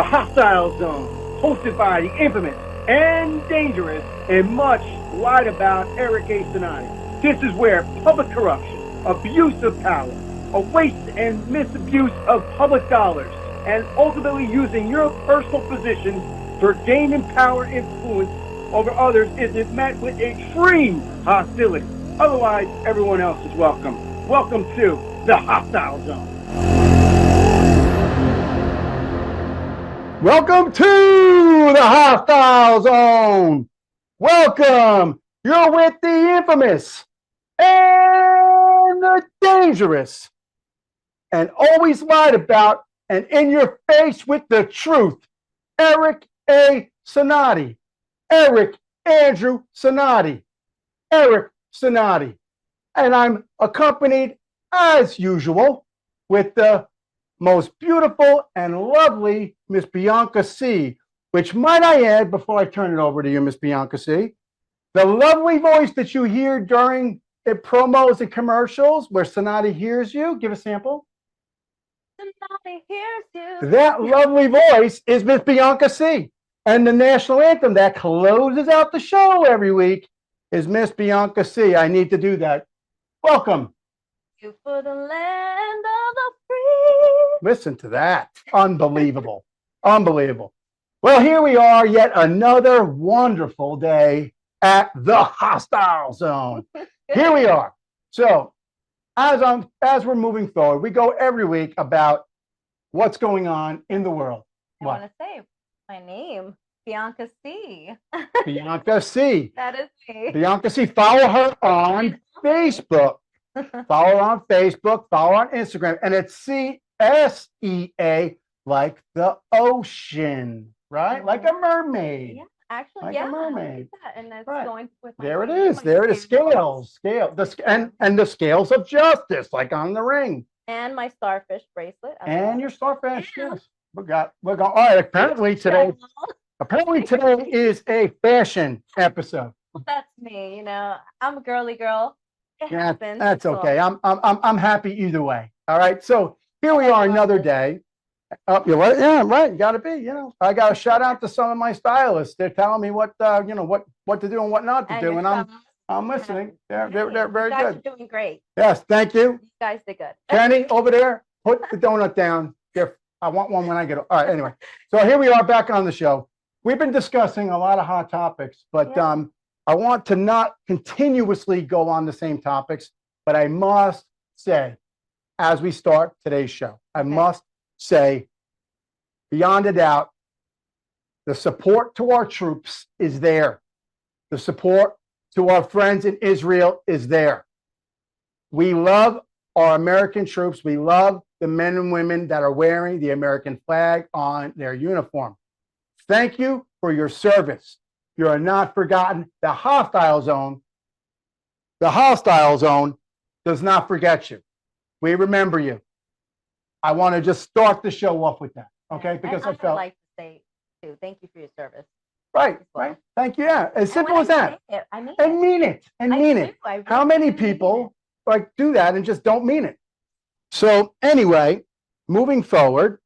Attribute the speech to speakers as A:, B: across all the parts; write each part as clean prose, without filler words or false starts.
A: The Hostile Zone, hosted by the infamous and dangerous and much lied about Eric A. Cinotti. This is where public corruption, abuse of power, a waste and misabuse of public dollars, and ultimately using your personal position for gaining power influence over others is met with extreme hostility. Otherwise, everyone else is welcome. Welcome to the Hostile Zone.
B: Welcome to the Hostile Zone. Welcome. You're with the infamous and the dangerous and always lied about and in your face with the truth, Eric A. Cinotti. Eric Andrew Cinotti. Eric Cinotti. And I'm accompanied, as usual, with the most beautiful and lovely Miss Bianca Sea, which might I add before I turn it over to you, Miss Bianca Sea, the lovely voice that you hear during the promos and commercials where Cinotti hears you. Give a sample.
C: Cinotti hears you.
B: That lovely voice is Miss Bianca Sea. And the national anthem that closes out the show every week is Miss Bianca Sea. I need to do that. Welcome.
C: You for the land of the free.
B: Listen to that. Unbelievable. Unbelievable. Well, here we are, yet another wonderful day at the Hostile Zone. Here we are. So, as we're moving forward, we go every week about what's going on in the world.
C: I want to say my name, Bianca Sea.
B: Bianca Sea.
C: That is me.
B: Bianca Sea. Follow her on Facebook. Follow her on Facebook. Follow her on Instagram. And it's CSEA, like the ocean, right? Like a mermaid.
C: Yeah, actually,
B: like
C: yeah.
B: a mermaid.
C: And that's
B: right.
C: going with my
B: There it is. There it is. Scales. And the scales of justice, like on the ring.
C: And my starfish bracelet.
B: And your starfish. Yes. We got. All right. Apparently today is a fashion episode.
C: That's me. You know, I'm a girly girl. It happens.
B: That's okay. I'm happy either way. All right. So here we are another day. Yeah, right. You got to be. You know, I got to shout out to some of my stylists. They're telling me what to do and what not to do, and I'm listening. They're very good.
C: You guys are doing great.
B: Yes, thank you.
C: You guys did good.
B: Kenny over there, put the donut down. Here, I want one when I get. All right. Anyway, so here we are back on the show. We've been discussing a lot of hot topics, but I want to not continuously go on the same topics, but I must say, as we start today's show, I must say, beyond a doubt, the support to our troops is there. The support to our friends in Israel is there. We love our American troops. We love the men and women that are wearing the American flag on their uniform. Thank you for your service. You are not forgotten. The Hostile Zone does not forget you. We remember you. I want to just start the show off with that, okay? Because I felt
C: like to say too, thank you for your service.
B: Right. Thank you. Yeah, as simple as that.
C: I mean
B: it. Really How many people do that and just don't mean it? So anyway, moving forward,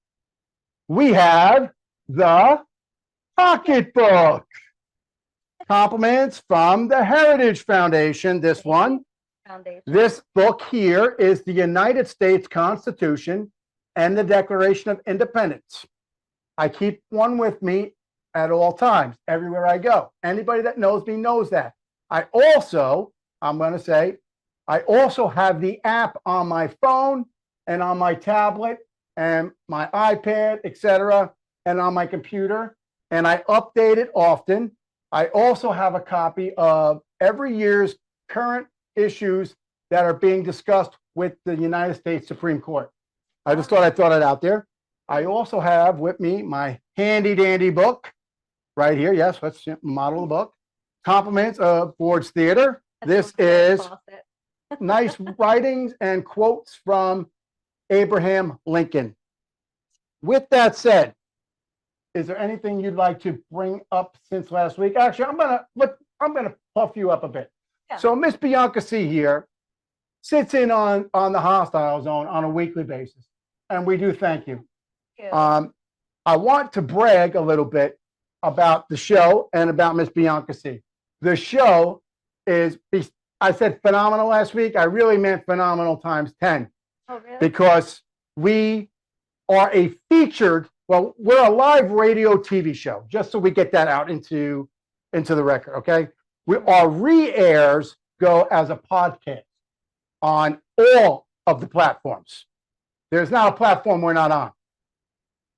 B: we have the pocketbook. Compliments from the Heritage Foundation. This book here is the United States Constitution and the Declaration of Independence. I keep one with me at all times, everywhere I go. Anybody that knows me knows that. I also have the app on my phone and on my tablet and my iPad, etc., and on my computer, and I update it often. I also have a copy of every year's current issues that are being discussed with the United States Supreme Court. I just thought I'd throw that out there. I also have with me my handy dandy book right here. Yes, let's model the book. Compliments of Ford's Theater. This is nice writings and quotes from Abraham Lincoln. With that said, is there anything you'd like to bring up since last week? Actually, I'm gonna puff you up a bit. Yeah. So Miss Bianca Sea here sits in on the Hostile Zone on a weekly basis, and we do thank you. I want to brag a little bit about the show and about Miss Bianca Sea. The show is, I said phenomenal last week. I really meant phenomenal times 10.
C: Oh, really?
B: Because we are a featured, well, we're a live radio TV show, just so we get that out into the record, okay? Our re-airs go as a podcast on all of the platforms. There's not a platform we're not on.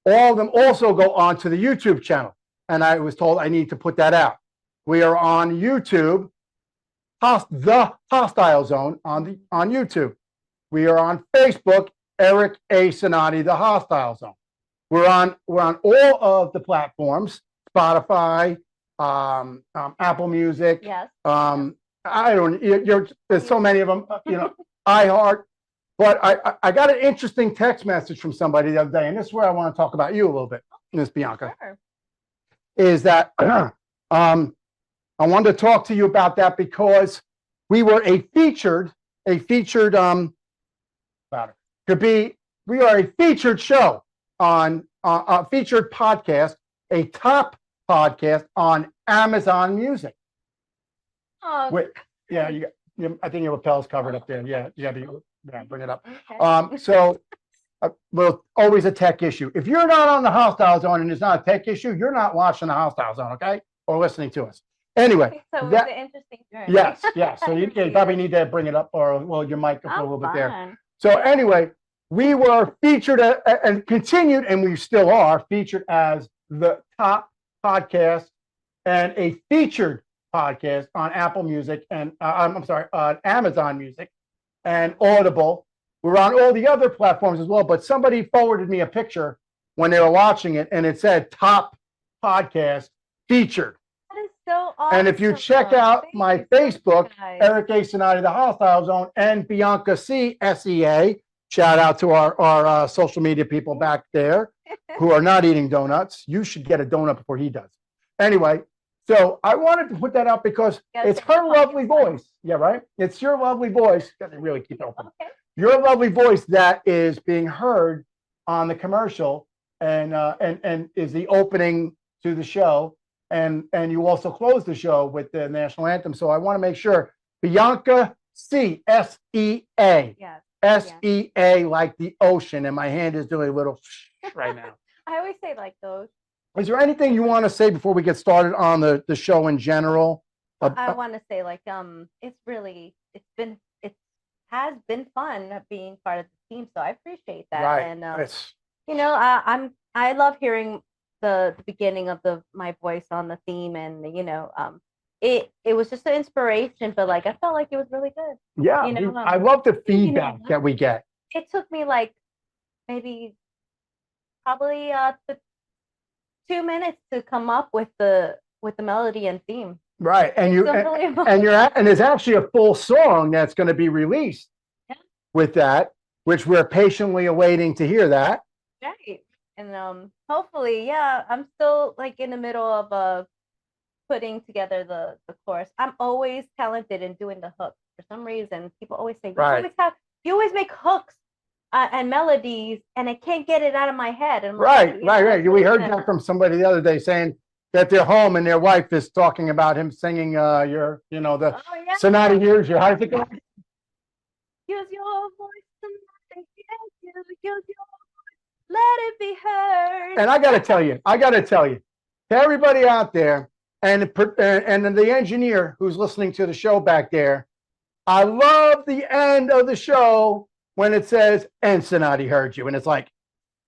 B: All of them also go on to the YouTube channel, and I was told I need to put that out. We are on YouTube, the Hostile Zone on YouTube. We are on Facebook, Eric A. Cinotti, the Hostile Zone. We're on all of the platforms, Spotify, Apple Music.
C: Yes.
B: There's so many of them, iHeart. But I got an interesting text message from somebody the other day, and this is where I want to talk about you a little bit, Miss Bianca.
C: Sure.
B: Is that I wanted to talk to you about that because we were a featured we are a featured show on a featured podcast, a top podcast on Amazon Music.
C: Oh,
B: Wait, yeah, I think your lapel's covered up there. Yeah, bring it up.
C: okay.
B: Well, always a tech issue. If you're not on the Hostile Zone and it's not a tech issue, you're not watching the Hostile Zone, okay? Or listening to us. Anyway.
C: So it was an interesting journey.
B: Yes. So you probably need to bring it up or your mic up a little bit there.
C: Fine.
B: So anyway, we were featured and continued, and we still are featured as the top podcast and a featured podcast on Apple Music and on Amazon Music and Audible. We're on all the other platforms as well, but somebody forwarded me a picture when they were watching it, and it said top podcast featured.
C: That is so awesome.
B: And if you check out my Facebook, Eric A. Cinotti, the Hostile Zone, and Bianca Sea, SEA, shout out to our social media people back there who are not eating donuts. You should get a donut before he does. Anyway, so I wanted to put that out because it's her lovely voice. Yeah, right? It's your lovely voice. Doesn't really keep it open.
C: Okay.
B: Your lovely voice that is being heard on the commercial and is the opening to the show. And you also close the show with the national anthem. So I want to make sure Bianca Sea, S-E-A.
C: Yes.
B: S-E-A, like the ocean. And my hand is doing a little right now.
C: I always say like those.
B: Is there anything you want to say before we get started on the show in general?
C: I want to say like has been fun being part of the team, so I appreciate that.
B: Right.
C: And I love hearing the beginning of my voice on the theme, and it was just an inspiration, but like I felt like it was really good.
B: Yeah, I love the feedback that we get.
C: It took me like probably 2 minutes to come up with the melody and theme.
B: Right, and there's actually a full song that's going to be released with that, which we're patiently awaiting to hear that.
C: Right, and hopefully, I'm still like in the middle of putting together the chorus. I'm always talented in doing the hooks. For some reason, people always say, you always make hooks and melodies, and I can't get it out of my head. And
B: right. We heard that from somebody the other day saying that they're home and their wife is talking about him singing the Cinotti hears you. How do you think?
C: Use your voice, use your voice, let it be heard.
B: And I got to tell you, to everybody out there, and the engineer who's listening to the show back there, I love the end of the show when it says, and Cinotti heard you. And it's like,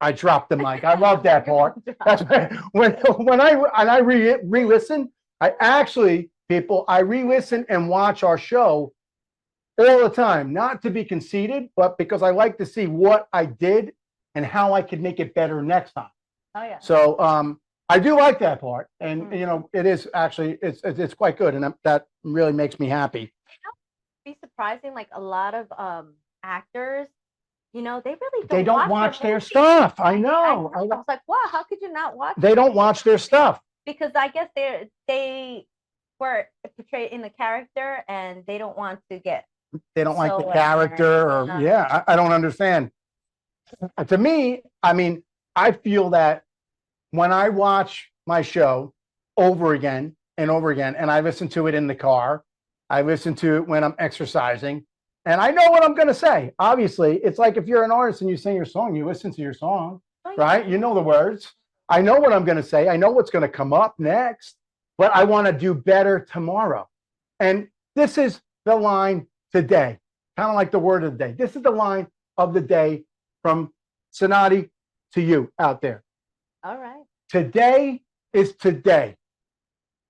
B: I dropped the mic. I love that part. That's when I re-listen, I re-listen and watch our show all the time, not to be conceited, but because I like to see what I did and how I could make it better next time.
C: Oh yeah.
B: So I do like that part, and it is actually it's quite good, and that really makes me happy.
C: Be surprising, like a lot of actors, they really
B: don't watch their stuff. I know.
C: I was like, wow, how could you not watch?
B: They don't watch their stuff
C: because I guess they were portrayed in the character, and they don't want to get.
B: They don't like the character, or I don't understand. To me, I mean, I feel that when I watch my show over again and over again, and I listen to it in the car, I listen to it when I'm exercising, and I know what I'm going to say. Obviously, it's like if you're an artist and you sing your song, you listen to your song, right? You know the words. I know what I'm going to say. I know what's going to come up next, but I want to do better tomorrow. And this is the line today, kind of like the word of the day. This is the line of the day from Cinotti to you out there.
C: All right.
B: Today is today.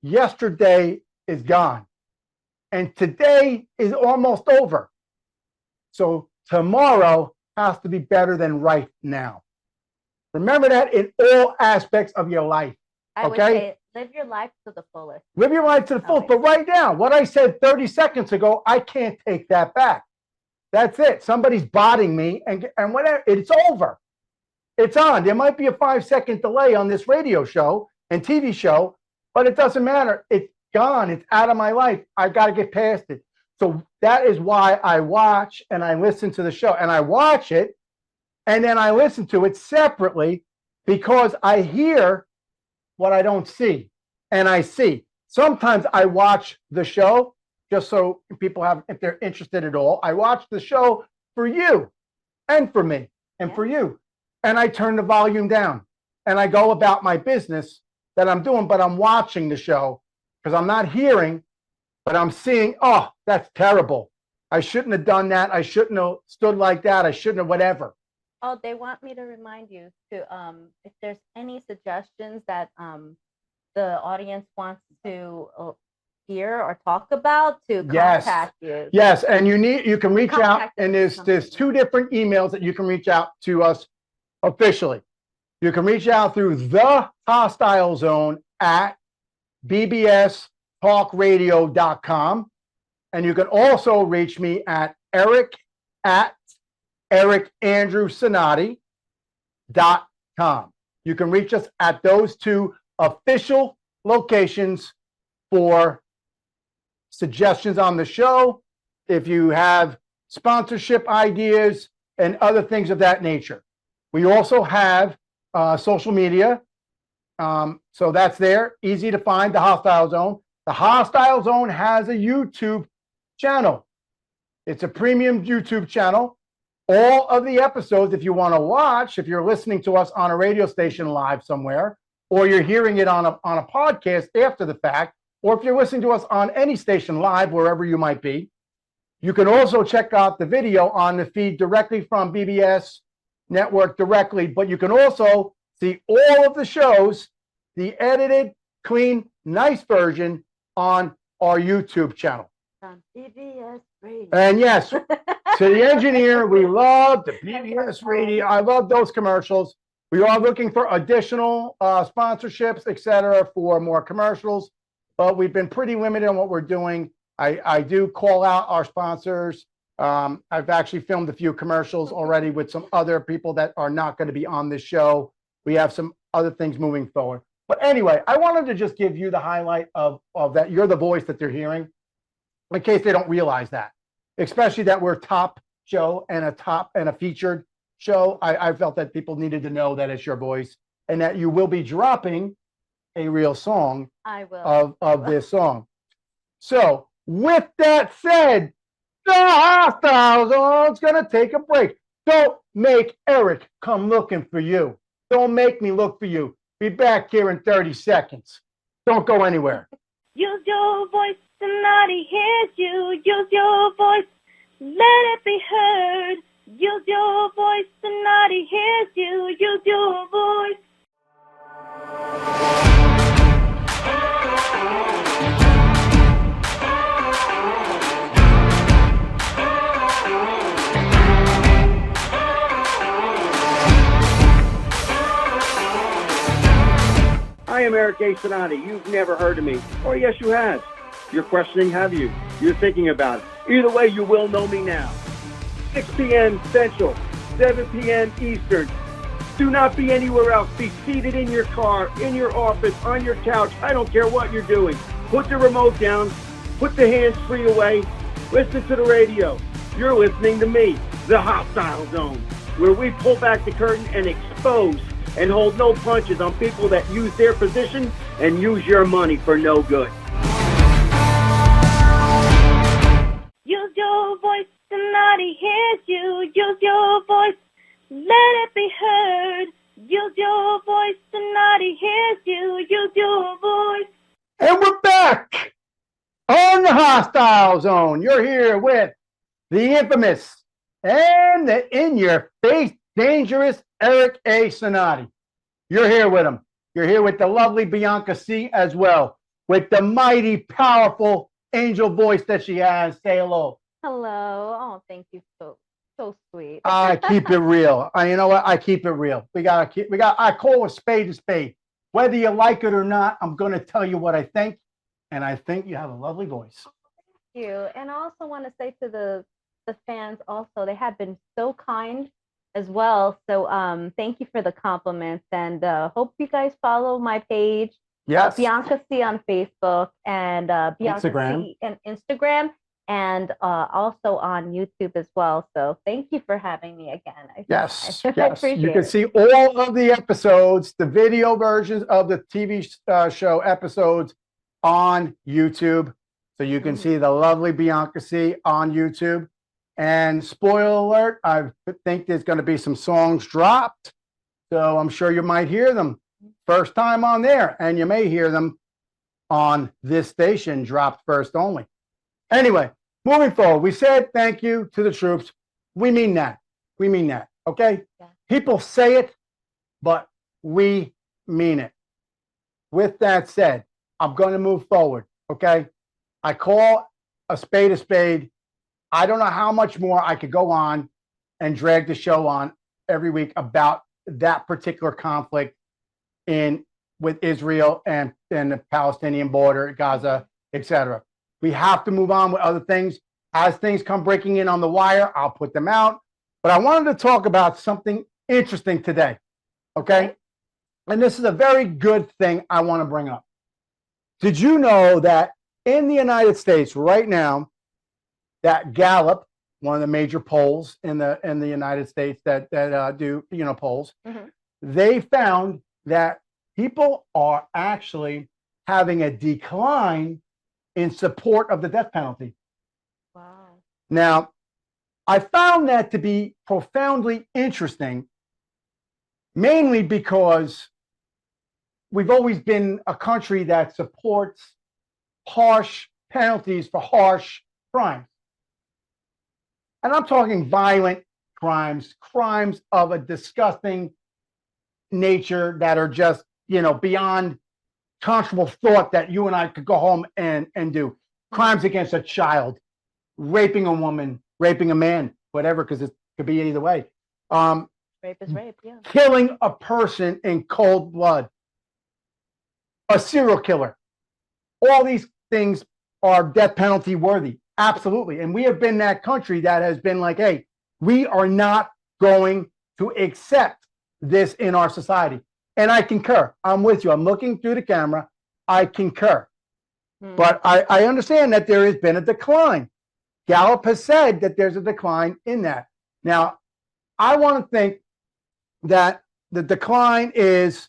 B: Yesterday is gone. And today is almost over. So tomorrow has to be better than right now. Remember that in all aspects of your life.
C: I would say live your life to the fullest. Live
B: your life to the fullest. But right now, what I said 30 seconds ago, I can't take that back. That's it. Somebody's botting me and whatever. It's over. It's on. There might be a 5-second delay on this radio show and TV show, but it doesn't matter. It's gone. It's out of my life. I got to get past it. So that is why I watch and I listen to the show, and I watch it and then I listen to it separately because I hear what I don't see and I see. Sometimes I watch the show just so people have, if they're interested at all, I watch the show for you and for me and for you. And I turn the volume down and I go about my business that I'm doing, but I'm watching the show because I'm not hearing, but I'm seeing, oh, that's terrible. I shouldn't have done that. I shouldn't have stood like that. I shouldn't have whatever.
C: Oh, they want me to remind you to, if there's any suggestions that the audience wants to hear or talk about, to contact you.
B: Yes, and you can reach out, and there's 2 different emails that you can reach out to us officially. You can reach out through the Hostile Zone at bbstalkradio.com, and you can also reach me at ericandrewcinotti.com. You can reach us at those 2 official locations for suggestions on the show, if you have sponsorship ideas and other things of that nature. We also have social media. So that's there, easy to find, the Hostile Zone. The Hostile Zone has a YouTube channel. It's a premium YouTube channel. All of the episodes, if you want to watch, if you're listening to us on a radio station live somewhere, or you're hearing it on a podcast after the fact, or if you're listening to us on any station live, wherever you might be, you can also check out the video on the feed directly from BBS Network directly, but you can also see all of the shows, the edited, clean, nice version on our YouTube channel.
C: On BBS Radio.
B: And yes, to the engineer, we love the BBS Radio. I love those commercials. We are looking for additional sponsorships, etc., for more commercials, but we've been pretty limited on what we're doing. I do call out our sponsors. I've actually filmed a few commercials already with some other people that are not going to be on this show. We have some other things moving forward. But anyway, I wanted to just give you the highlight of that. You're the voice that they're hearing, in case they don't realize that, especially that we're top show and a featured show. I felt that people needed to know that it's your voice and that you will be dropping a real song of this song. So with that said, the Hostile Zone's going to take a break. Don't make Eric come looking for you. Don't make me look for you. Be back here in 30 seconds. Don't go anywhere.
D: Use your voice, somebody hears you. Use your voice, let it be heard. Use your voice, somebody hears you. Use your voice.
A: I am Eric A. Cinotti. You've never heard of me. Or yes, you have. You're questioning, have you? You're thinking about it. Either way, you will know me now. 6 p.m. Central, 7 p.m. Eastern. Do not be anywhere else. Be seated in your car, in your office, on your couch. I don't care what you're doing. Put the remote down. Put the hands-free away. Listen to the radio. You're listening to me, the Hostile Zone, where we pull back the curtain and expose and hold no punches on people that use their position and use your money for no good.
D: Use your voice, Cinotti hears you. Use your voice, let it be heard. Use your voice, Cinotti hears you. Use your voice.
B: And we're back on the Hostile Zone. You're here with the infamous and the in-your-face dangerous Eric A. Cinotti. You're here with him. You're here with the lovely Bianca Sea as well, with the mighty, powerful angel voice that she has. Say hello.
C: Hello. Oh, thank you. So sweet.
B: I keep it real. You know what? I keep it real. I call a spade a spade. Whether you like it or not, I'm going to tell you what I think. And I think you have a lovely voice.
C: Thank you. And I also want to say to the fans also, they have been so kind as well. So thank you for the compliments, and hope you guys follow my page.
B: Yes.
C: Bianca Sea on Facebook and Bianca
B: Instagram.
C: Sea and Instagram, and also on YouTube as well. So thank you for having me again.
B: Yes.
C: I
B: Yes.
C: appreciate
B: You can
C: it.
B: see all of the episodes, the video versions of the TV show episodes on YouTube. So you can see the lovely Bianca Sea on YouTube. And spoiler alert, I think there's going to be some songs dropped. So I'm sure you might hear them first time on there. And you may hear them on this station, dropped first only. Anyway, moving forward, we said thank you to the troops. We mean that. We mean that. Okay?
C: Yeah.
B: People say it, but we mean it. With that said, I'm going to move forward. Okay? I call a spade a spade. I don't know how much more I could go on and drag the show on every week about that particular conflict with Israel and the Palestinian border, Gaza, etc. We have to move on with other things. As things come breaking in on the wire, I'll put them out. But I wanted to talk about something interesting today. Okay? And this is a very good thing I want to bring up. Did you know that in the United States right now, that Gallup, one of the major polls in the United States that do polls, they found that people are actually having a decline in support of the death penalty.
C: Wow.
B: Now, I found that to be profoundly interesting, mainly because we've always been a country that supports harsh penalties for harsh crimes. And I'm talking violent crimes, crimes of a disgusting nature that are just, beyond conscionable thought that you and I could go home and do. Crimes against a child, raping a woman, raping a man, whatever, because it could be either way.
C: Rape is rape, yeah.
B: Killing a person in cold blood, a serial killer. All these things are death penalty worthy. Absolutely. And we have been that country that has been like, hey, we are not going to accept this in our society. And I concur. I'm with you. I'm looking through the camera. I concur. But I understand that there has been a decline. Gallup has said that there's a decline in that. Now, I want to think that the decline is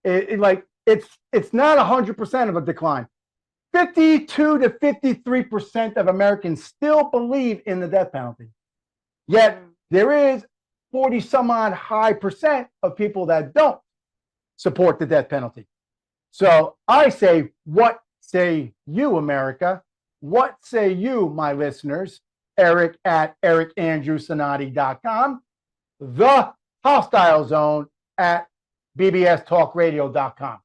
B: it's not 100% of a decline. 52 to 53% of Americans still believe in the death penalty. Yet there is 40 some odd high percent of people that don't support the death penalty. So I say, what say you, America? What say you, my listeners? Eric at ericandrewcinotti.com. The Hostile Zone at bbstalkradio.com.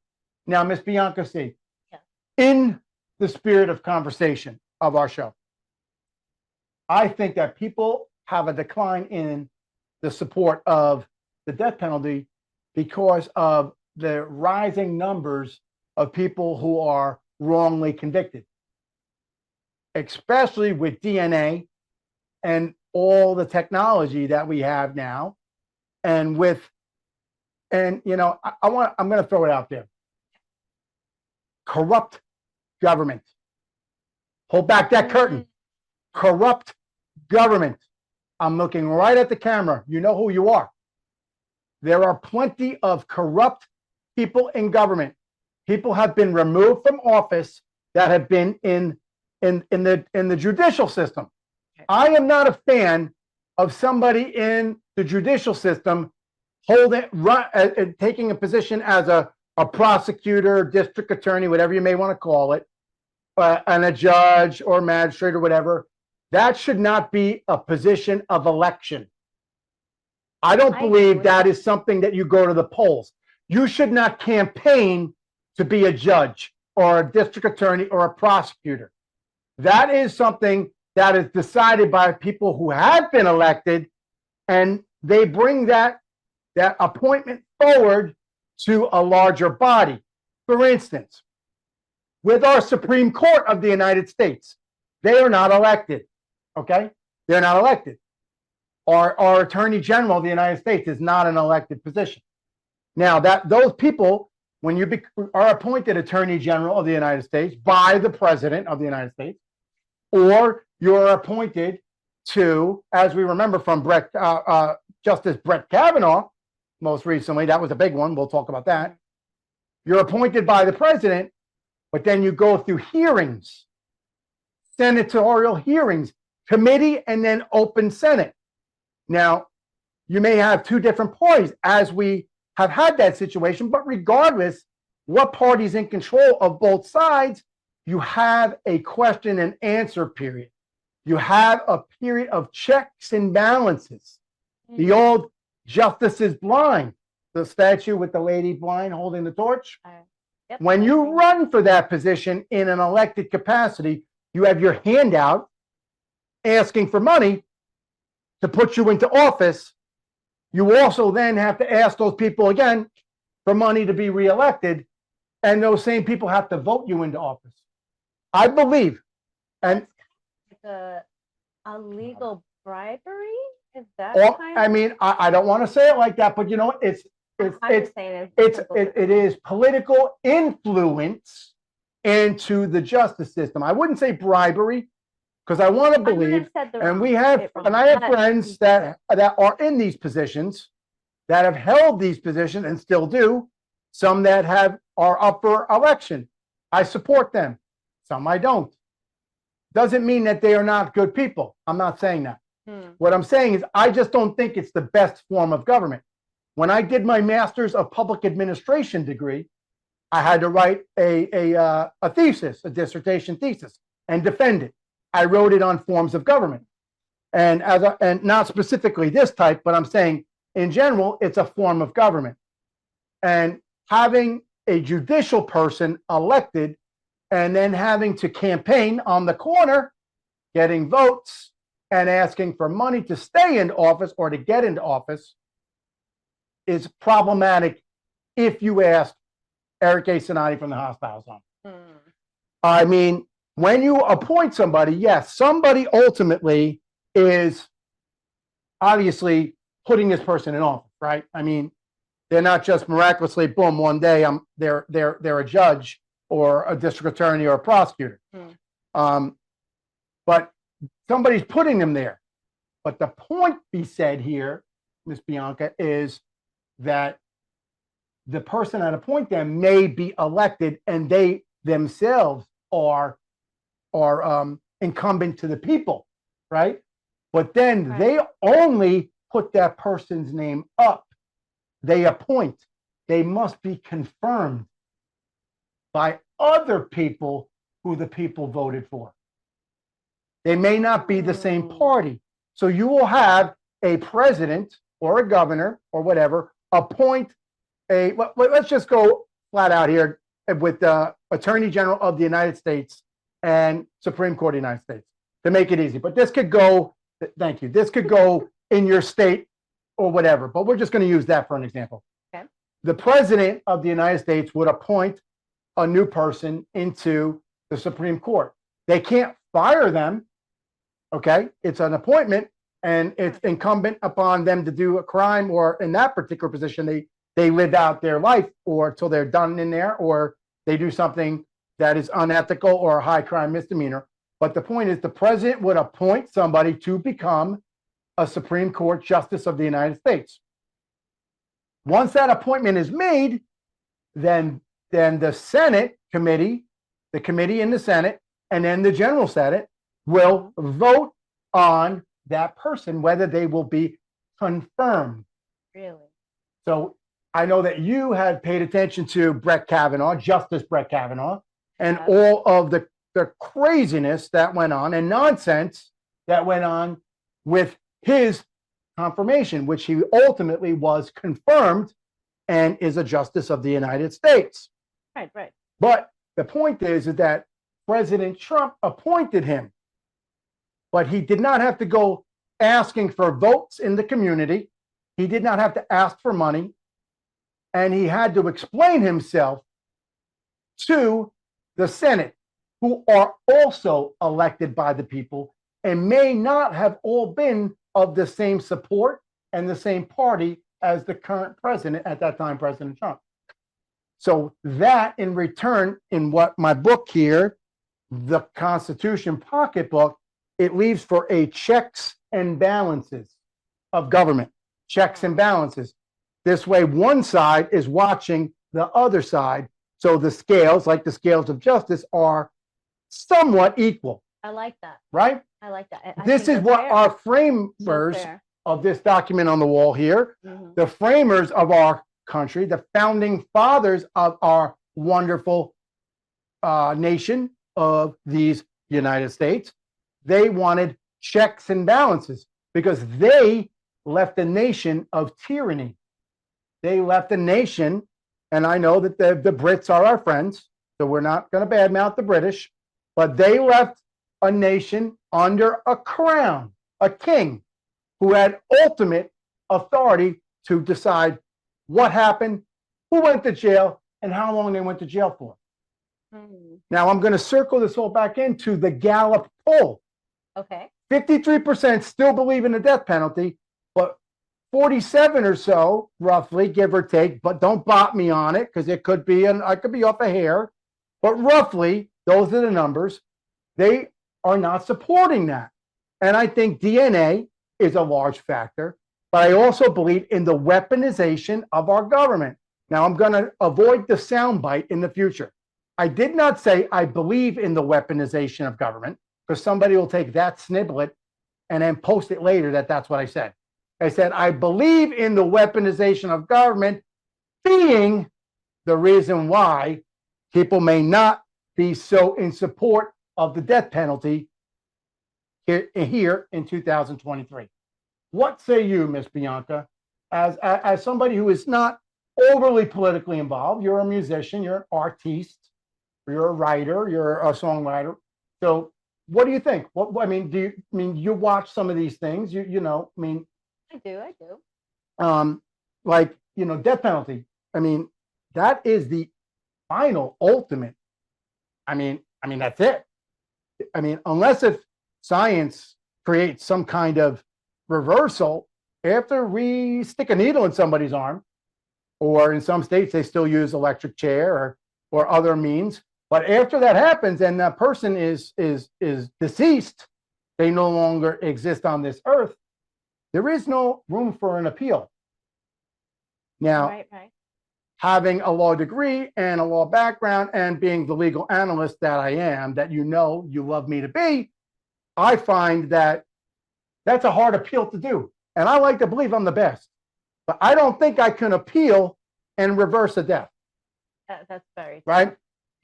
B: Now, Miss Bianca Sea, in the spirit of conversation of our show, I think that people have a decline in the support of the death penalty because of the rising numbers of people who are wrongly convicted, especially with DNA and all the technology that we have now. And I'm going to throw it out there. Corrupt government. Hold back that curtain. Corrupt government. I'm looking right at the camera. You know who you are. There are plenty of corrupt people in government. People have been removed from office that have been in the judicial system. I am not a fan of somebody in the judicial system taking a position as a prosecutor, district attorney, whatever you may want to call it, and a judge or magistrate or whatever. That should not be a position of election. I don't believe that is something that you go to the polls. You should not campaign to be a judge or a district attorney or a prosecutor. That is something that is decided by people who have been elected, and they bring that appointment forward to a larger body. For instance, with our Supreme Court of the United States, they are not elected. Okay? They're not elected. Our Attorney General of the United States is not an elected position. Now, those people, when you are appointed Attorney General of the United States by the President of the United States, or you're appointed to, as we remember from Justice Brett Kavanaugh, most recently, that was a big one. We'll talk about that. You're appointed by the President, but then you go through hearings, senatorial hearings, committee, and then open Senate. Now, you may have two different parties, as we have had that situation, but regardless what party's in control of both sides, you have a question and answer period. You have a period of checks and balances. The old justice is blind, the statue with the lady blind holding the torch.
C: Yep.
B: When you run for that position in an elected capacity, you have your hand out asking for money to put you into office. You also then have to ask those people again for money to be reelected, and those same people have to vote you into office. I believe, and
C: a legal bribery. Is that?
B: I mean, I don't want to say it like that, but you know what? It is political influence into the justice system. I wouldn't say bribery, because I want to believe, and I have friends that are in these positions, that have held these positions and still do. Some that are up for election. I support them. Some I don't. Doesn't mean that they are not good people. I'm not saying that. What I'm saying is I just don't think it's the best form of government. When I did my Master's of Public Administration degree, I had to write a thesis, a dissertation thesis, and defend it. I wrote it on forms of government, and not specifically this type, but I'm saying in general, it's a form of government. And having a judicial person elected and then having to campaign on the corner, getting votes and asking for money to stay in office or to get into office is problematic if you ask Eric A. Cinotti from the Hostile Zone. I mean, when you appoint somebody, yes, somebody ultimately is obviously putting this person in office, right? I mean, they're not just miraculously, boom, one day they're a judge or a district attorney or a prosecutor. But somebody's putting them there. But the point be said here, Miss Bianca, is that the person that appoint them may be elected and they themselves are incumbent to the people, right? But then they only put that person's name up. They appoint. They must be confirmed by other people who the people voted for. They may not be the same party. So you will have a president or a governor or whatever appoint let's just go flat out here with the Attorney General of the United States and Supreme Court of the United States to make it easy. But this could go, thank you, this could go in your state or whatever, but we're just going to use that for an example.
C: Okay.
B: The President of the United States would appoint a new person into the Supreme Court. They can't fire them, okay? It's an appointment, and it's incumbent upon them to do a crime, or in that particular position, they live out their life or till they're done in there, or they do something that is unethical or a high crime misdemeanor. But the point is the president would appoint somebody to become a Supreme Court Justice of the United States. Once that appointment is made, then the Senate committee, the committee in the Senate, and then the General Senate will vote on that person, whether they will be confirmed.
C: Really?
B: So I know that you had paid attention to Brett Kavanaugh, Justice Brett Kavanaugh, and all of the craziness that went on and nonsense that went on with his confirmation, which he ultimately was confirmed and is a justice of the United States.
C: Right, right.
B: But the point is that President Trump appointed him, but he did not have to go asking for votes in the community. He did not have to ask for money. And he had to explain himself to the Senate, who are also elected by the people and may not have all been of the same support and the same party as the current president at that time, President Trump. So that in return, in what my book here, the Constitution Pocketbook, it leaves for a checks and balances of government, checks and balances. This way, one side is watching the other side. So the scales, like the scales of justice, are somewhat equal.
C: I like that.
B: Right?
C: I like that.
B: This is what our framers of this document on the wall here, the framers of our country, the founding fathers of our wonderful nation of these United States, they wanted checks and balances because they left a nation of tyranny. They left a nation, and I know that the Brits are our friends, so we're not going to badmouth the British, but they left a nation under a crown, a king, who had ultimate authority to decide what happened, who went to jail, and how long they went to jail for. Now, I'm going to circle this all back into the Gallup poll.
C: Okay.
B: 53% still believe in the death penalty, but 47 or so, roughly, give or take, but don't bot me on it because it could be, I could be off a hair, but roughly, those are the numbers. They are not supporting that. And I think DNA is a large factor, but I also believe in the weaponization of our government. Now, I'm going to avoid the soundbite in the future. I did not say I believe in the weaponization of government, because somebody will take that sniblet and then post it later that that's what I said. I said, I believe in the weaponization of government being the reason why people may not be so in support of the death penalty here in 2023. What say you, Miss Bianca, as somebody who is not overly politically involved? You're a musician, you're an artiste, you're a writer, you're a songwriter. So what do you think? What I mean, you watch some of these things? You know, I mean,
C: I do.
B: Like, death penalty. I mean, that is the final, ultimate. I mean, that's it. I mean, unless if science creates some kind of reversal, after we stick a needle in somebody's arm, or in some states they still use electric chair or other means. But after that happens and that person is deceased, they no longer exist on this earth, there is no room for an appeal. Now,
C: Right.
B: having a law degree and a law background and being the legal analyst that I am, that you love me to be, I find that that's a hard appeal to do. And I like to believe I'm the best. But I don't think I can appeal and reverse a death.
C: That's very true.
B: Right?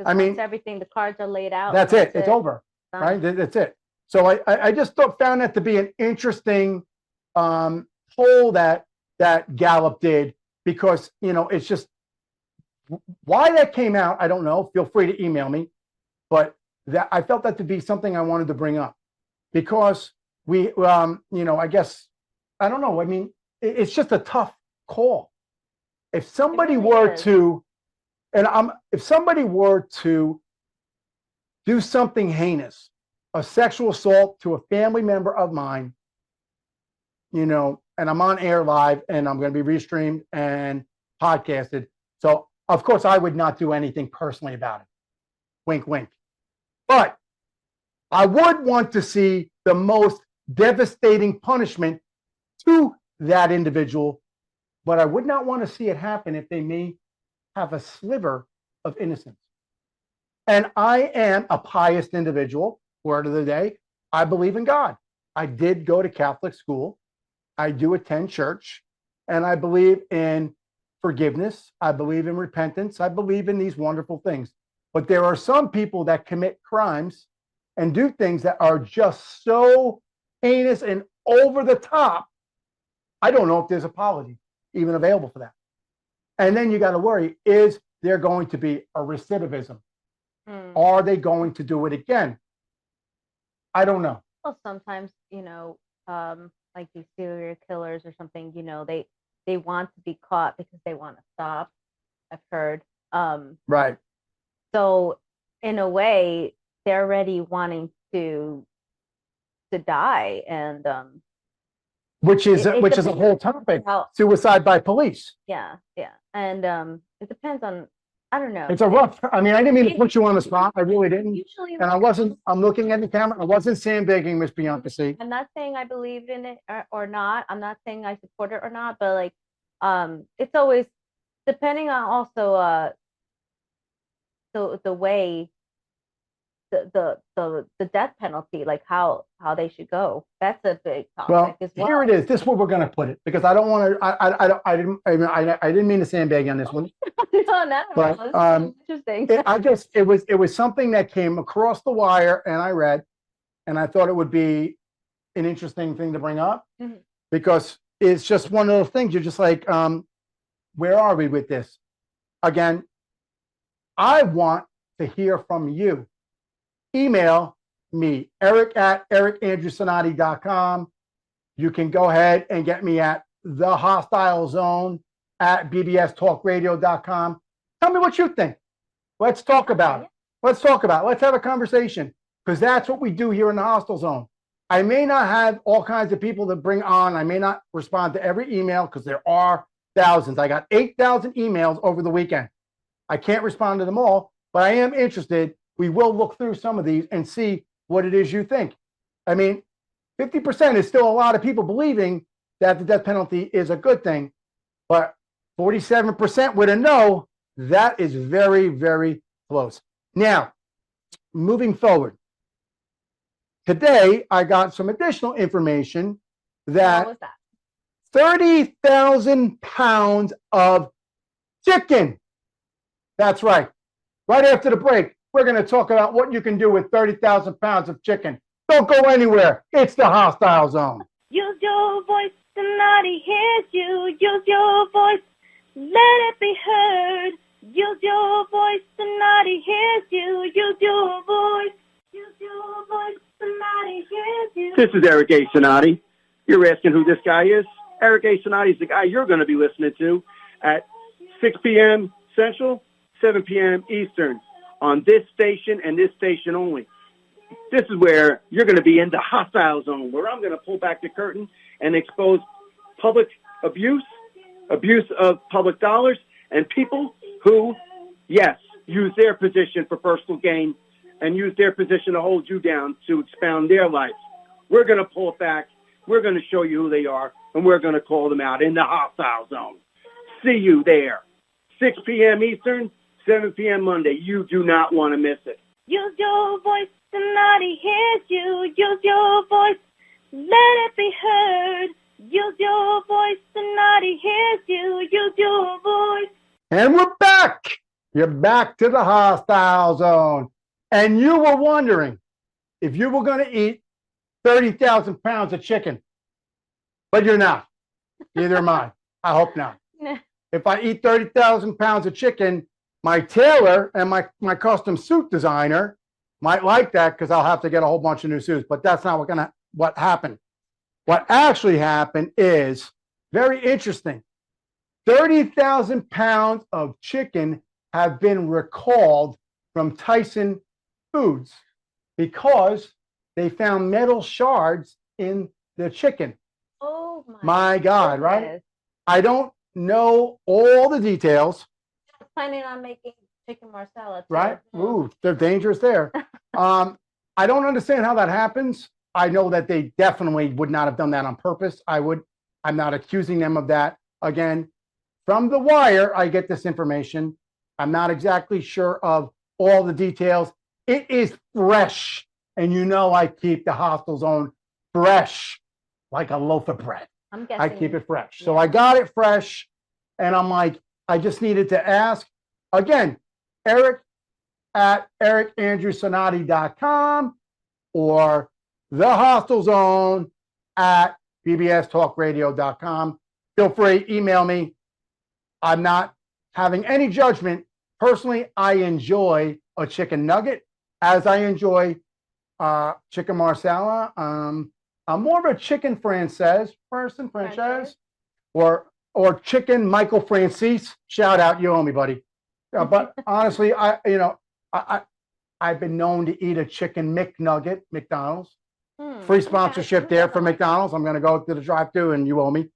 B: I mean,
C: once everything, the cards are laid out.
B: That's it. It's over. Right? That's it. So I just found that to be an interesting poll that Gallup did, because, it's just why that came out. I don't know. Feel free to email me. But that I felt that to be something I wanted to bring up, because we, I guess, I don't know. I mean, it's just a tough call. If somebody were to, if somebody were to do something heinous, a sexual assault to a family member of mine, and I'm on air live and I'm going to be restreamed and podcasted. So, of course, I would not do anything personally about it. Wink, wink. But I would want to see the most devastating punishment to that individual but I would not want to see it happen if they may have a sliver of innocence. And I am a pious individual. Word of the day, I believe in God. I did go to Catholic school. I do attend church, and I believe in forgiveness. I believe in repentance. I believe in these wonderful things. But there are some people that commit crimes and do things that are just so heinous and over the top. I don't know if there's apology even available for that. And then you got to worry, is there going to be a recidivism? Are they going to do it again? I don't know.
C: Well, sometimes, like these serial killers or something, they want to be caught because they want to stop. I've heard.
B: Right.
C: So in a way, they're already wanting to die, and
B: which is a whole topic. Suicide by police.
C: Yeah, and it depends on. I don't know.
B: It's a rough. I mean, I didn't mean to put you on the spot. I really didn't.
C: Usually,
B: and I wasn't. I'm looking at the camera. I wasn't sandbagging, Miss Bianca Sea.
C: I'm not saying I believe in it or not. I'm not saying I support it or not. But like, it's always depending on also the way the death penalty, like how they should go. That's a big topic as well.
B: Here it is. This is where we're going to put it, because I don't want to. I didn't mean to sandbag on this one.
C: No,
B: but
C: interesting.
B: It was something that came across the wire, and I read, and I thought it would be an interesting thing to bring up, because it's just one of those things. You're just like, where are we with this? Again, I want to hear from you. Email me, eric@ericandrewcinotti.com. You can go ahead and get me at thehostilezone@bbstalkradio.com. Tell me what you think. Let's talk about it. Let's have a conversation, because that's what we do here in the Hostile Zone. I may not have all kinds of people to bring on. I may not respond to every email, because there are thousands. I got 8,000 emails over the weekend. I can't respond to them all, but I am interested. We will look through some of these and see what it is you think. I mean, 50% is still a lot of people believing that the death penalty is a good thing, but 47% with a no, that is very, very close. Now, moving forward, today I got some additional information that,
C: What was that?
B: 30,000 pounds of chicken. That's right. Right after the break, we're going to talk about what you can do with 30,000 pounds of chicken. Don't go anywhere. It's the Hostile Zone.
D: Use your voice, Cinotti hears you. Use your voice, let it be heard. Use your voice, Cinotti hears you. Use your voice. Use your voice, Cinotti hears you.
A: This is Eric A. Cinotti. You're asking who this guy is? Eric A. Cinotti is the guy you're going to be listening to at 6 p.m. Central, 7 p.m. Eastern on this station and this station only. This is where you're going to be in the Hostile Zone, where I'm going to pull back the curtain and expose public abuse of public dollars, and people who, yes, use their position for personal gain and use their position to hold you down to expound their life. We're going to pull it back. We're going to show you who they are, and we're going to call them out in the Hostile Zone. See you there. 6 p.m. Eastern, 7 p.m. Monday. You do not want to miss it.
D: Use your voice, Cinotti hears you. Use your voice, let it be heard. Use your voice, Cinotti hears you. Use your voice.
B: And we're back. You're back to the Hostile Zone. And you were wondering if you were going to eat 30,000 pounds of chicken. But you're not. Neither am I. I hope not. If I eat 30,000 pounds of chicken, my tailor and my custom suit designer might like that, because I'll have to get a whole bunch of new suits. But that's not what happened. What actually happened is very interesting. 30,000 pounds of chicken have been recalled from Tyson Foods because they found metal shards in the chicken.
C: Oh
B: my God,
C: goodness.
B: right? I don't know all the details.
C: I'm planning on making chicken marsala too.
B: Right? Ooh, they're dangerous there. I don't understand how that happens. I know that they definitely would not have done that on purpose. I'm not accusing them of that. again, from the wire, I get this information. I'm not exactly sure of all the details. It is fresh. And you know, I keep the hostile zone fresh, like a loaf of bread.
C: I'm guessing.
B: I keep it fresh. So
C: Yeah.
B: I got it fresh. And I'm like, I just needed to ask. Again, Eric at ericandrewcinotti.com or the hostile zone at bbstalkradio.com. Feel free, email me. I'm not having any judgment. Personally, I enjoy a chicken nugget as I enjoy chicken marsala. I'm more of a chicken Francaise person, Francaise, or chicken Michael Francis. Shout out, you owe me, buddy. But honestly, I've been known to eat a chicken McNugget, McDonald's. Free sponsorship there for McDonald's. I'm going to go to the drive-thru and you owe me.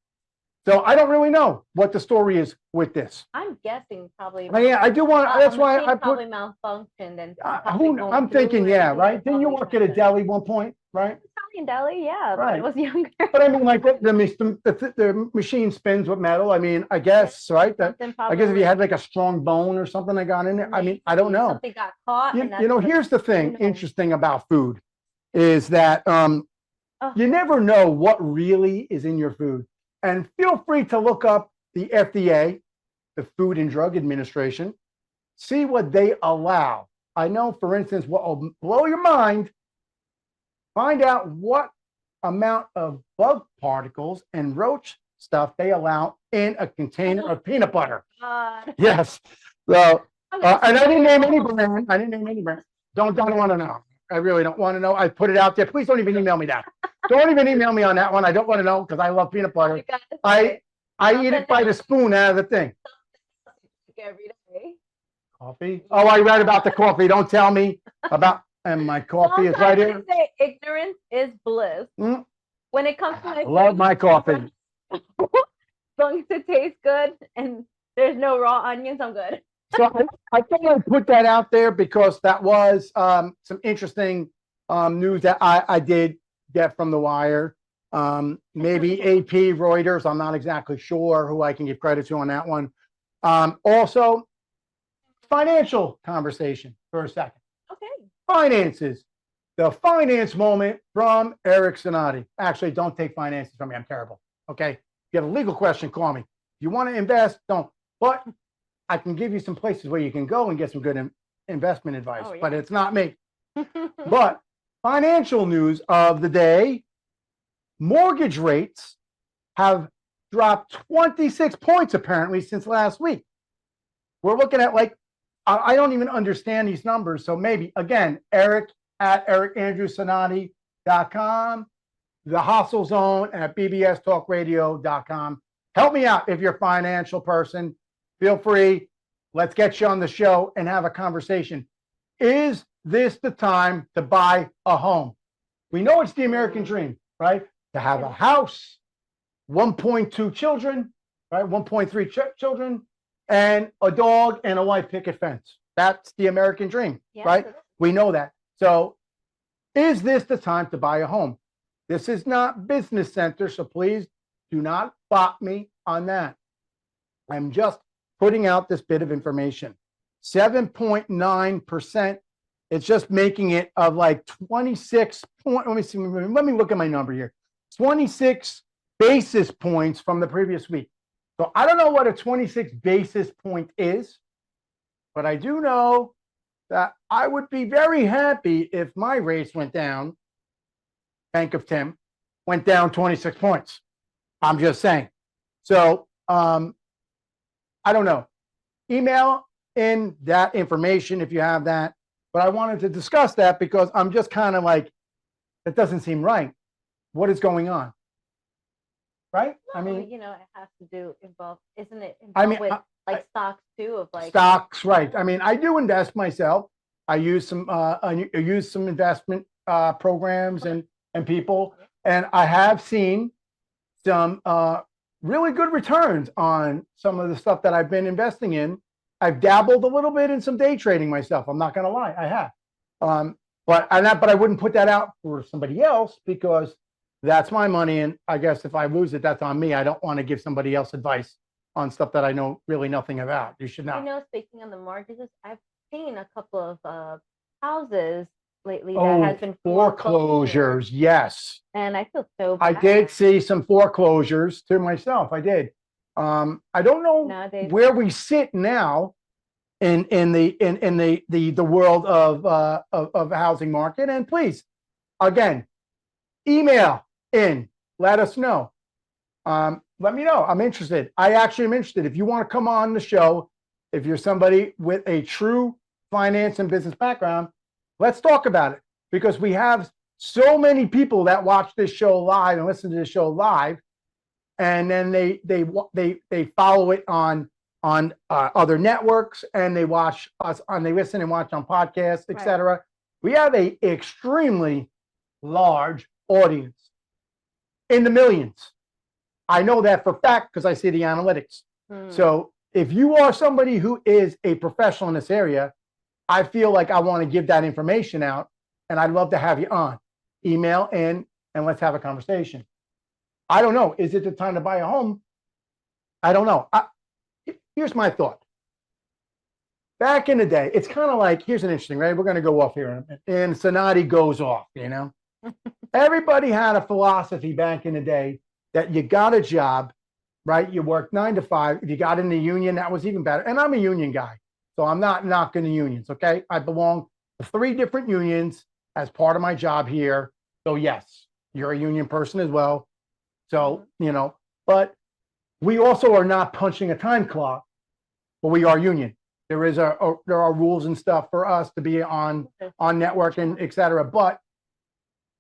B: So I don't really know what the story is with this.
C: I'm guessing probably.
B: Yeah, I do want. That's why I put.
C: Probably malfunctioned and.
B: I'm thinking, yeah, right. Didn't you work at a deli one point, right?
C: Italian deli, yeah,
B: Right.
C: but it was younger.
B: But I mean, like the machine spins with metal. I mean, I guess, right? That I guess if you had like a strong bone or something that got in it. I mean, I don't know.
C: Something got caught.
B: You know, here's the thing interesting about food is that you never know what really is in your food. And feel free to look up the FDA, the Food and Drug Administration, see what they allow. I know, for instance, what will blow your mind, find out what amount of bug particles and roach stuff they allow in a container of peanut butter.
C: God.
B: Yes. So, and I didn't name any brand. I didn't name any brand. Don't want to know. I really don't want to know. I put it out there. Please don't even email me that. Don't even email me on that one. I don't want to know because I love peanut butter. I eat it by the spoon out of the thing.
C: Every day.
B: Coffee? Oh, I read about the coffee. Don't tell me about, and my coffee is right here.
C: Say ignorance is bliss. When it comes to my
B: love my coffee.
C: As long as it tastes good and there's no raw onions, I'm good.
B: So I thought I'd put that out there because that was some interesting news that I did get from the wire. Maybe AP, Reuters. I'm not exactly sure who I can give credit to on that one. Also, financial conversation for a second.
C: Okay.
B: Finances. The finance moment from Eric Cinotti. Actually, don't take finances from me. I'm terrible. Okay. If you have a legal question, call me. If you want to invest, don't. But I can give you some places where you can go and get some good investment advice, but it's not me. But financial news of the day, mortgage rates have dropped 26 points apparently since last week. We're looking at like, I don't even understand these numbers. So maybe, again, Eric at ericandrewcinotti.com, the hostile zone at bbstalkradio.com. Help me out if you're a financial person. Feel free. Let's get you on the show and have a conversation. Is this the time to buy a home? We know it's the American dream, right? To have a house, 1.2 children, right? 1.3 children, and a dog and a white picket fence. That's the American dream, right? We know that. So is this the time to buy a home? This is not Business Center, so please do not bot me on that. I'm just putting out this bit of information. 7.9%. It's just making it of like 26 point. Let me see. Let me look at my number here. 26 basis points from the previous week. So I don't know what a 26 basis point is, but I do know that I would be very happy if my rates went down. Bank of Tim went down 26 points. I'm just saying. So I don't know. Email in that information if you have that. But I wanted to discuss that because I'm just kind of like, that doesn't seem right. What is going on? Right?
C: No,
B: I mean,
C: you know, it has to do involve, isn't it?
B: I mean,
C: with like stocks too, of like
B: stocks, right? I mean, I do invest myself. I use some investment programs and people, and I have seen some really good returns on some of the stuff that I've been investing in. I've dabbled a little bit in some day trading myself. I'm not going to lie, I have. But I wouldn't put that out for somebody else because That's my money. And I guess if I lose it, that's on me. I don't want to give somebody else advice on stuff that I know really nothing about. You should not.
C: Speaking on the mortgages, I've seen a couple of houses lately that
B: Oh,
C: has been
B: foreclosures. Yes.
C: and I feel so
B: I
C: bad.
B: did see some foreclosures to myself. I did. I don't know
C: Nowadays.
B: where we sit now in the world of housing market. And please, again, email in, let us know. Let me know. I'm interested. I actually am interested. If you want to come on the show, if you're somebody with a true finance and business background, let's talk about it, because we have so many people that watch this show live and listen to this show live, and then they follow it on other networks, and they watch us they listen and watch on podcasts, etc. We have a extremely large audience in the millions. I know that for a fact because I see the analytics. So if you are somebody who is a professional in this area, I feel like I want to give that information out, and I'd love to have you on. Email in and let's have a conversation. I don't know. Is it the time to buy a home? I don't know. Here's my thought. Back in the day, it's kind of like, here's an interesting, right? We're going to go off here, and Cinotti goes off, you know? Everybody had a philosophy back in the day that you got a job, right? You worked 9 to 5. If you got in the union, that was even better. And I'm a union guy, so I'm not knocking the unions, okay? I belong to 3 different unions as part of my job here. So yes, you're a union person as well. So, you know, but we also are not punching a time clock, but we are union. There are rules and stuff for us to be on network and et cetera. But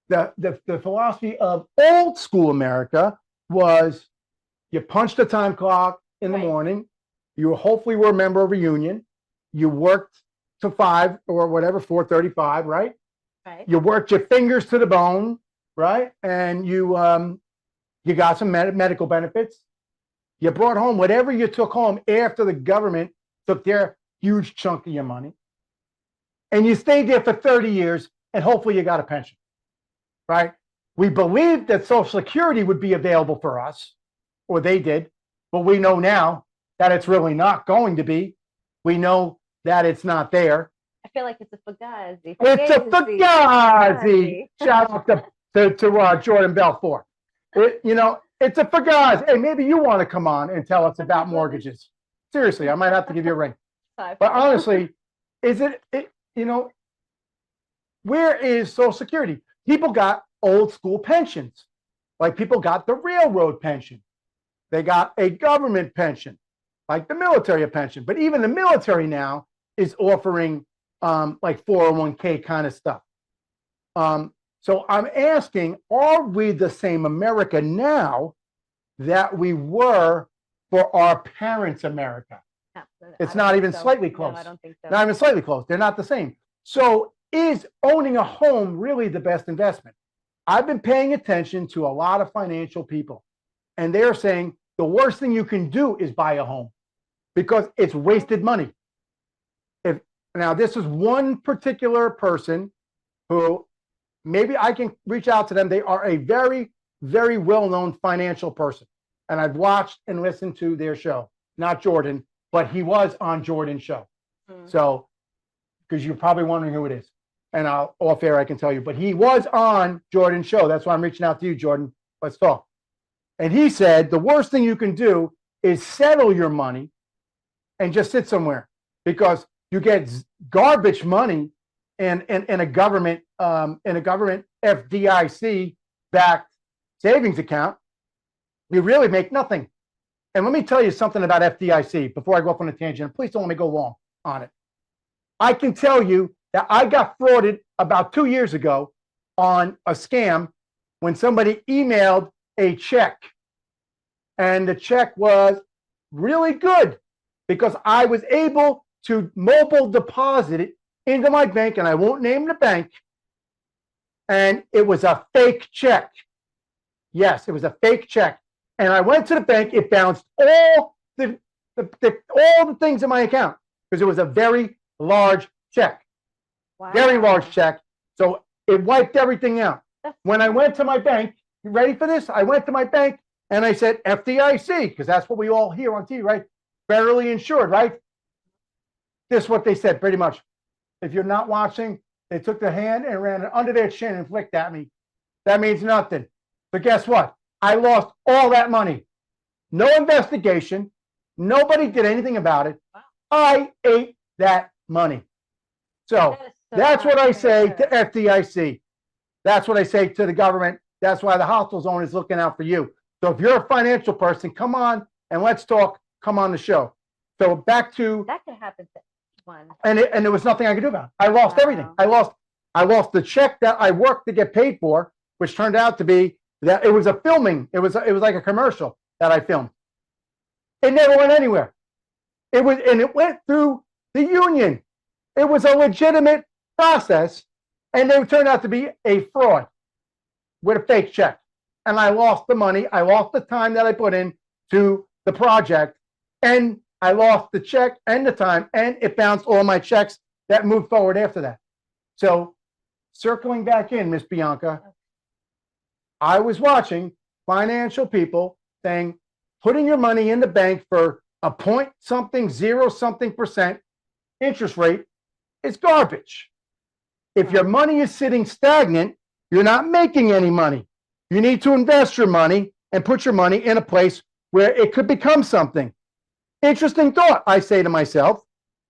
B: the philosophy of old school America was you punched the time clock in the morning. You hopefully were a member of a union. You worked to 5 or whatever, 4:35, right?
C: Right.
B: You worked your fingers to the bone, right? And you got some medical benefits. You brought home whatever you took home after the government took their huge chunk of your money. And you stayed there for 30 years, and hopefully you got a pension, right? We believed that Social Security would be available for us, or they did, but we know now that it's really not going to be. We know that it's not there.
C: I feel like it's a fugazi.
B: It's a fugazi. Shout out to Jordan Belfort. You know, it's a fugazi. Hey, maybe you want to come on and tell us about mortgages. Seriously, I might have to give you a ring. But honestly, you know, where is Social Security? People got old school pensions. Like people got the railroad pension. They got a government pension, like the military pension. But even the military now is offering like 401k kind of stuff. So I'm asking, are we the same America now that we were for our parents' America?
C: Absolutely.
B: It's not even slightly close.
C: No, I don't think so.
B: Not even slightly close. They're not the same. So is owning a home really the best investment? I've been paying attention to a lot of financial people, and they're saying the worst thing you can do is buy a home because it's wasted money. Now, this is one particular person who maybe I can reach out to them. They are a very, very well-known financial person, and I've watched and listened to their show. Not Jordan, but he was on Jordan's show. So, because you're probably wondering who it is. And off air, I can tell you. But he was on Jordan's show. That's why I'm reaching out to you, Jordan. Let's talk. And he said the worst thing you can do is settle your money and just sit somewhere, because you get garbage money in a government FDIC backed savings account. You really make nothing. And let me tell you something about FDIC before I go off on a tangent. Please don't let me go long on it. I can tell you that I got frauded about 2 years ago on a scam when somebody emailed a check. And the check was really good because I was able to mobile deposit it into my bank, and I won't name the bank. And it was a fake check. Yes, it was a fake check. And I went to the bank. It bounced all the things in my account because it was a very large check. Wow. Very large check. So it wiped everything out. When I went to my bank You ready for this? I went to my bank and I said FDIC, because that's what we all hear on TV, right? Federally insured, right? This is what they said pretty much. If you're not watching, they took the hand and ran it under their chin and flicked at me. That means nothing. But guess what? I lost all that money. No investigation. Nobody did anything about it. I ate that money. So that's what I say to FDIC. That's what I say to the government. That's why the hostile zone is looking out for you. So if you're a financial person, come on and let's talk. Come on the show. So back to
C: that could happen to one.
B: And there was nothing I could do about it. I lost everything. I lost the check that I worked to get paid for, which turned out to be that it was a filming. It was like a commercial that I filmed. It never went anywhere. It went through the union. It was a legitimate process, and it turned out to be a fraud with a fake check. And I lost the money. I lost the time that I put in to the project, and I lost the check and the time, and it bounced all my checks that moved forward after that. So circling back in, Miss Bianca, I was watching financial people saying, putting your money in the bank for a point something, 0 something percent interest rate is garbage. If your money is sitting stagnant, you're not making any money. You need to invest your money and put your money in a place where it could become something. Interesting thought, I say to myself,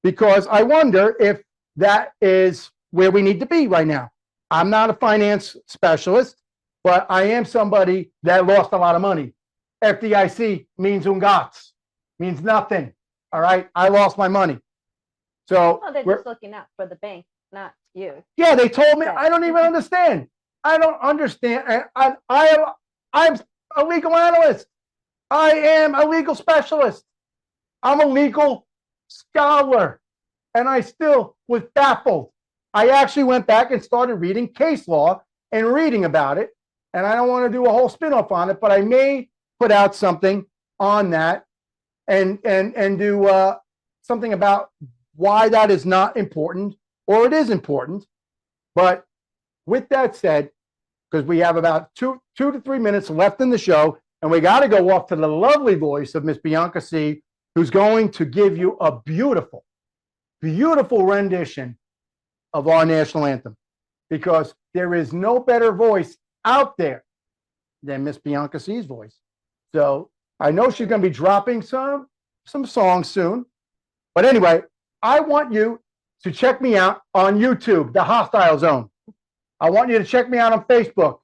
B: because I wonder if that is where we need to be right now. I'm not a finance specialist, but I am somebody that lost a lot of money. FDIC means ungats, means nothing. All right, I lost my money. So
C: they're just looking out for the bank, not you.
B: Yeah, they told me. I don't even understand. I don't understand. I'm a legal analyst. I am a legal specialist. I'm a legal scholar, and I still was baffled. I actually went back and started reading case law and reading about it, and I don't want to do a whole spin-off on it, but I may put out something on that and do something about why that is not important, or it is important. But with that said, because we have about two to 3 minutes left in the show, and we got to go off to the lovely voice of Miss Bianca Sea, who's going to give you a beautiful, beautiful rendition of our national anthem, because there is no better voice out there than Miss Bianca Sea's voice. So I know she's going to be dropping some songs soon. But anyway, I want you to check me out on YouTube, The Hostile Zone. I want you to check me out on Facebook,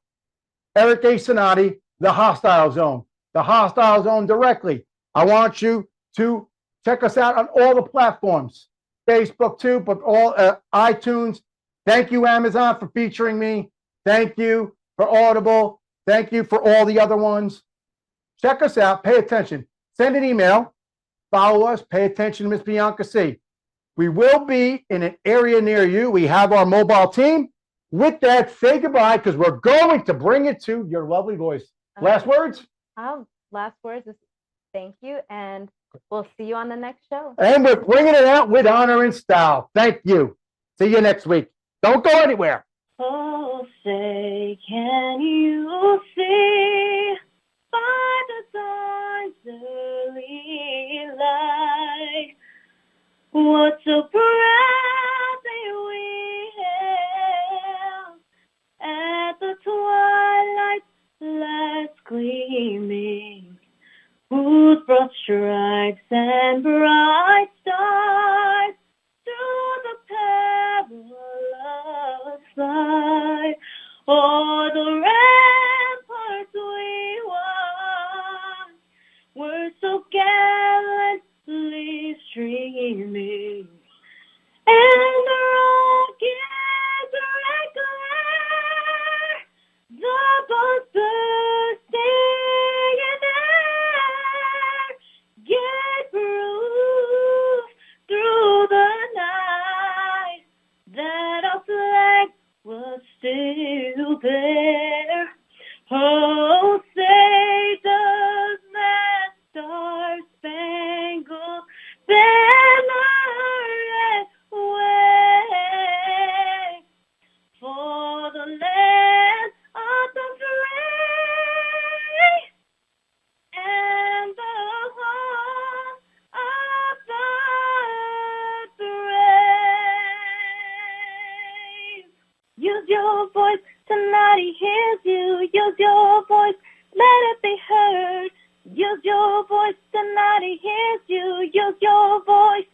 B: Eric A. Cinotti, The Hostile Zone. The Hostile Zone directly. I want you to check us out on all the platforms, Facebook too, but all iTunes. Thank you, Amazon, for featuring me. Thank you for Audible. Thank you for all the other ones. Check us out. Pay attention. Send an email. Follow us. Pay attention to Miss Bianca Sea. We will be in an area near you. We have our mobile team. With that, say goodbye, because we're going to bring it to your lovely voice. Last words?
C: Last words is thank you, and we'll see you on the next show.
B: And we're bringing it out with honor and style. Thank you. See you next week. Don't go anywhere.
D: Oh, say, can you see by the dawn's early light what so proudly we hailed at the twilight's last gleaming, whose broad stripes and bright stars through the perilous fight o'er the ramparts we won were so gallantly streaming, and the rocket's red glare, the bombs bursting in air, gave proof your voice. Cinotti hears you. Use your voice. Let it be heard. Use your voice. Cinotti hears you. Use your voice.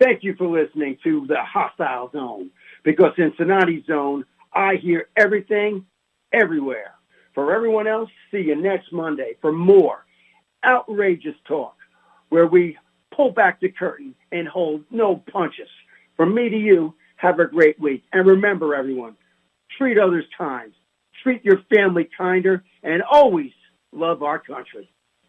A: Thank you for listening to the Hostile Zone, because in Cinotti's zone, I hear everything, everywhere. For everyone else, see you next Monday for more outrageous talk, where we pull back the curtain and hold no punches. From me to you, have a great week. And remember, everyone, treat others kind, treat your family kinder, and always love our country.